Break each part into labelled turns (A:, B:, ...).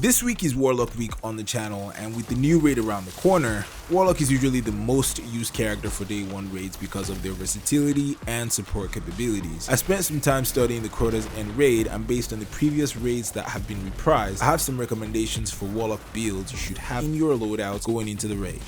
A: This week is Warlock week on the channel, and with the new raid around the corner, Warlock is usually the most used character for day 1 raids because of their versatility and support capabilities. I spent some time studying the Crotas and raid, and based on the previous raids that have been reprised, I have some recommendations for Warlock builds you should have in your loadouts going into the raid.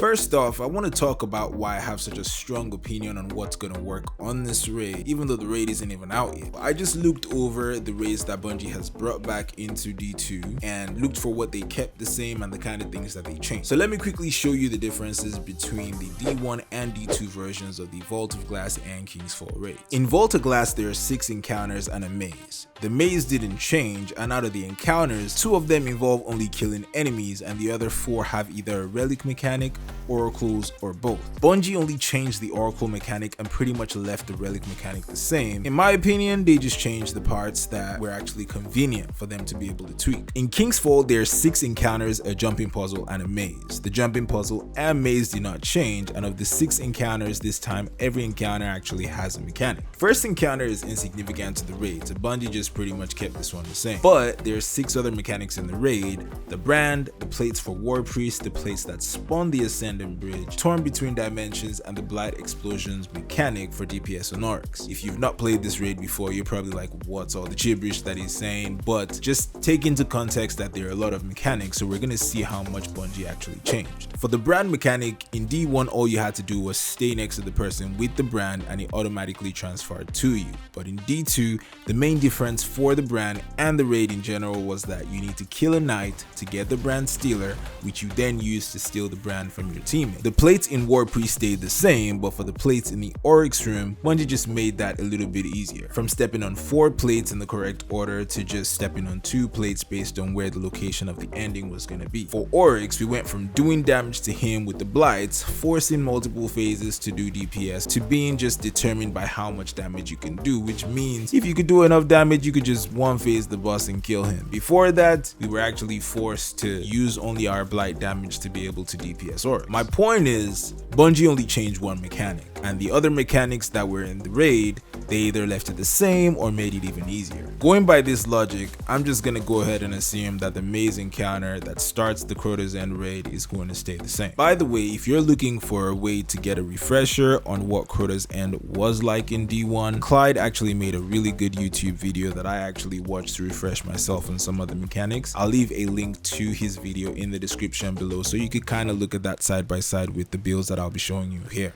A: First off, I want to talk about why I have such a strong opinion on what's going to work on this raid, even though the raid isn't even out yet. I just looked over the raids that Bungie has brought back into D2 and looked for what they kept the same and the kind of things that they changed. So let me quickly show you the differences between the D1 and D2 versions of the Vault of Glass and King's Fall raids. In Vault of Glass, there are 6 encounters and a maze. The maze didn't change, and out of the encounters, 2 of them involve only killing enemies and the other 4 have either a relic mechanic, oracles, or both. Bungie only changed the oracle mechanic and pretty much left the relic mechanic the same. In my opinion, they just changed the parts that were actually convenient for them to be able to tweak. In King's Fall, there are 6 encounters, a jumping puzzle, and a maze. The jumping puzzle and maze did not change, and of the 6 encounters this time, every encounter actually has a mechanic. First encounter is insignificant to the raid, so Bungie just pretty much kept this one the same. But there are 6 other mechanics in the raid: the brand, the plates for War Priest, the plates that spawn the Ascendant Bridge, torn between dimensions, and the Blight Explosions mechanic for DPS on Oryx. If you've not played this raid before, you're probably like, what's all the gibberish that he's saying? But just take into context that there are a lot of mechanics, so we're gonna see how much Bungie actually changed. For the brand mechanic, in D1 all you had to do was stay next to the person with the brand and it automatically transferred to you. But in D2, the main difference for the brand and the raid in general was that you need to kill a knight to get the brand stealer, which you then use to steal the brand from your teammate. The plates in War Priest stayed the same, but for the plates in the Oryx room, Bungie just made that a little bit easier. From stepping on 4 plates in the correct order to just stepping on 2 plates based on where the location of the ending was going to be. For Oryx, we went from doing damage to him with the blights, forcing multiple phases to do DPS, to being just determined by how much damage you can do, which means if you could do enough damage, you could just one phase the boss and kill him. Before that, we were actually forced to use only our blight damage to be able to DPS Oryx. My point is, Bungie only changed one mechanic, and the other mechanics that were in the raid, they either left it the same or made it even easier. Going by this logic, I'm just gonna go ahead and assume that the maze encounter that starts the Crotas End raid is going to stay the same. By the way, if you're looking for a way to get a refresher on what Crotas End was like in D1, Clyde actually made a really good YouTube video that I actually watched to refresh myself on some of the mechanics. I'll leave a link to his video in the description below so you could kind of look at that side by side with the builds that I'll be showing you here.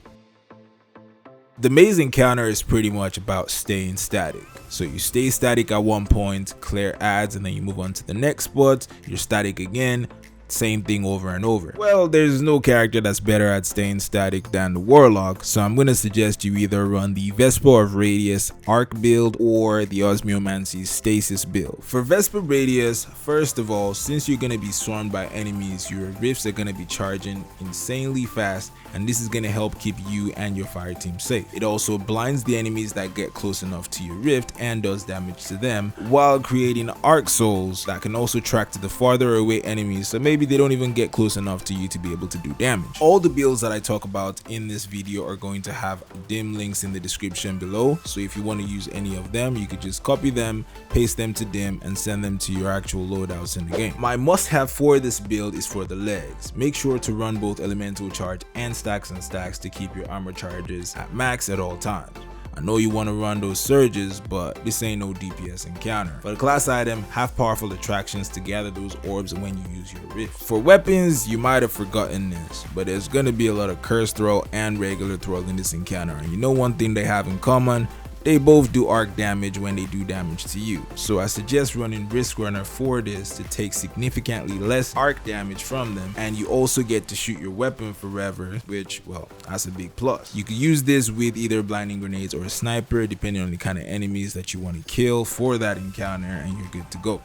A: The maze encounter is pretty much about staying static. So you stay static at one point, clear ads, and then you move on to the next spot, you're static again, same thing over and over. Well, there's no character that's better at staying static than the Warlock, so I'm gonna suggest you either run the Vesper of Radius Arc build or the Osmiomancy Stasis build. For Vesper Radius, first of all, since you're gonna be swarmed by enemies, your rifts are gonna be charging insanely fast, and this is gonna help keep you and your fire team safe. It also blinds the enemies that get close enough to your rift and does damage to them, while creating arc souls that can also track to the farther away enemies, so maybe they don't even get close enough to you to be able to do damage. All the builds that I talk about in this video are going to have dim links in the description below, so if you want to use any of them, you could just copy them, paste them to dim, and send them to your actual loadouts in the game. My must-have for this build is for the legs. Make sure to run both elemental charge and stacks to keep your armor charges at max at all times. I know you want to run those surges, but this ain't no DPS encounter. For the class item, have powerful attractions to gather those orbs when you use your rift. For weapons, you might have forgotten this, but there's gonna be a lot of curse throw and regular throw in this encounter, and you know one thing they have in common? They both do arc damage when they do damage to you. So I suggest running Risk Runner for this to take significantly less arc damage from them, and you also get to shoot your weapon forever, which, well, that's a big plus. You could use this with either blinding grenades or a sniper depending on the kind of enemies that you want to kill for that encounter, and you're good to go.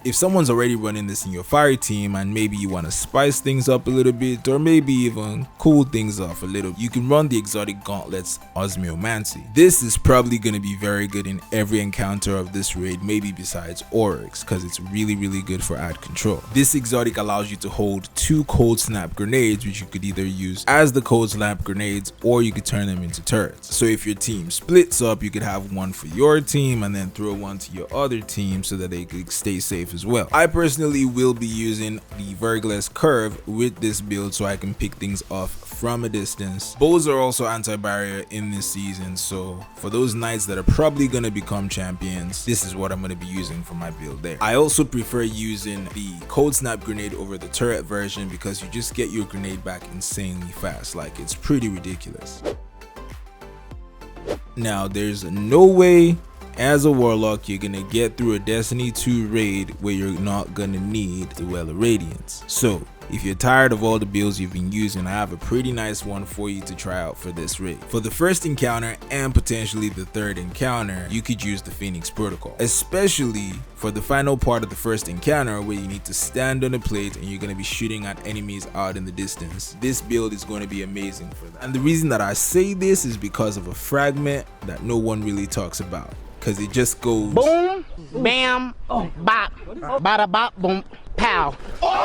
A: If someone's already running this in your fire team and maybe you want to spice things up a little bit or maybe even cool things off a little, you can run the exotic gauntlets Osmiomancy. This is probably going to be very good in every encounter of this raid, maybe besides Oryx, because it's really good for ad control. This exotic allows you to hold 2 cold snap grenades, which you could either use as the cold snap grenades or you could turn them into turrets. So if your team splits up, you could have one for your team and then throw one to your other team so that they could stay safe as well. I personally will be using the Vergless Curve with this build so I can pick things off from a distance. Bows are also anti-barrier in this season, so for those knights that are probably going to become champions, this is what I'm going to be using for my build there. I also prefer using the cold snap grenade over the turret version because you just get your grenade back insanely fast. Like, it's pretty ridiculous. Now, there's no way as a Warlock you're gonna get through a Destiny 2 raid where you're not gonna need the Well of Radiance. So if you're tired of all the builds you've been using, I have a pretty nice one for you to try out for this raid. For the first encounter and potentially the third encounter, you could use the Phoenix Protocol, especially for the final part of the first encounter where you need to stand on a plate and you're going to be shooting at enemies out in the distance. This build is going to be amazing for that. And the reason that I say this is because of a fragment that no one really talks about, because it just goes
B: boom, bam, bop, bada bop, boom, pow.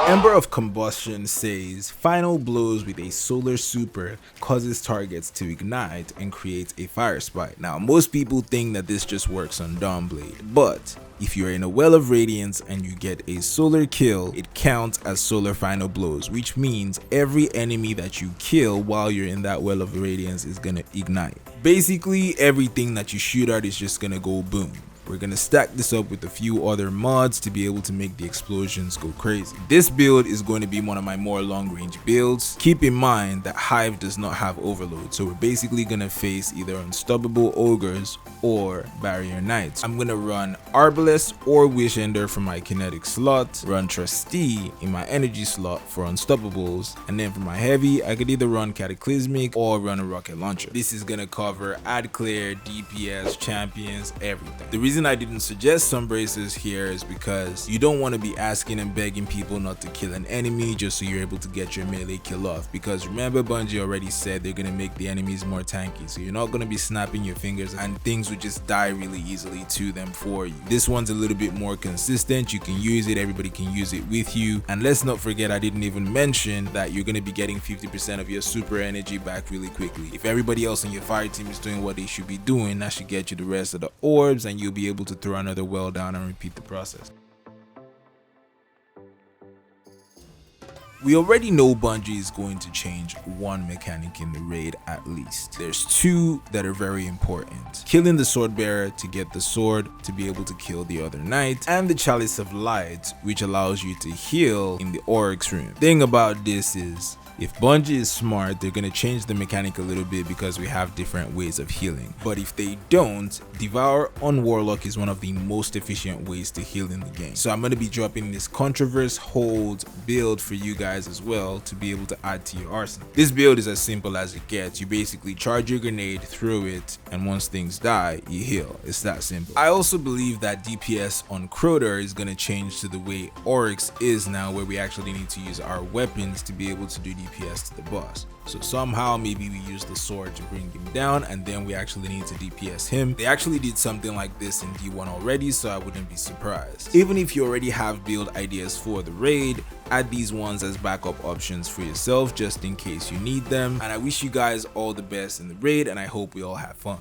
A: Ember of Combustion says final blows with a solar super causes targets to ignite and creates a fire spike. Now most people think that this just works on Dawnblade, but if you're in a Well of Radiance and you get a solar kill, it counts as solar final blows, which means every enemy that you kill while you're in that Well of Radiance is gonna ignite. Basically everything that you shoot at is just gonna go boom. We're gonna stack this up with a few other mods to be able to make the explosions go crazy. This build is going to be one of my more long range builds. Keep in mind that Hive does not have overload, so we're basically gonna face either unstoppable ogres or barrier knights. I'm gonna run Arbalest or Wishender for my kinetic slot, run Trustee in my energy slot for unstoppables, and then for my heavy I could either run Cataclysmic or run a rocket launcher. This is gonna cover ad clear, DPS, champions, everything. The reason I didn't suggest Sunbracers here is because you don't want to be asking and begging people not to kill an enemy just so you're able to get your melee kill off, because remember Bungie already said they're gonna make the enemies more tanky, so you're not gonna be snapping your fingers and things would just die really easily to them for you. This one's a little bit more consistent, you can use it, everybody can use it with you, and let's not forget I didn't even mention that you're gonna be getting 50% of your super energy back really quickly. If everybody else on your fire team is doing what they should be doing, that should get you the rest of the orbs and you'll be able to throw another well down and repeat the process. We already know Bungie is going to change one mechanic in the raid at least. There's 2 that are very important. Killing the sword bearer to get the sword to be able to kill the other knight, and the Chalice of Light, which allows you to heal in the Oryx room. Thing about this is, if Bungie is smart, they're gonna change the mechanic a little bit because we have different ways of healing. But if they don't, Devour on Warlock is one of the most efficient ways to heal in the game. So I'm gonna be dropping this Controverse Hold build for you guys as well to be able to add to your arsenal. This build is as simple as it gets. You basically charge your grenade, throw it, and once things die, you heal. It's that simple. I also believe that DPS on Crota is gonna change to the way Oryx is now, where we actually need to use our weapons to be able to do DPS to the boss. So somehow maybe we use the sword to bring him down and then we actually need to DPS him. They actually did something like this in D1 already, so I wouldn't be surprised. Even if you already have build ideas for the raid, add these ones as backup options for yourself just in case you need them. And I wish you guys all the best in the raid and I hope we all have fun.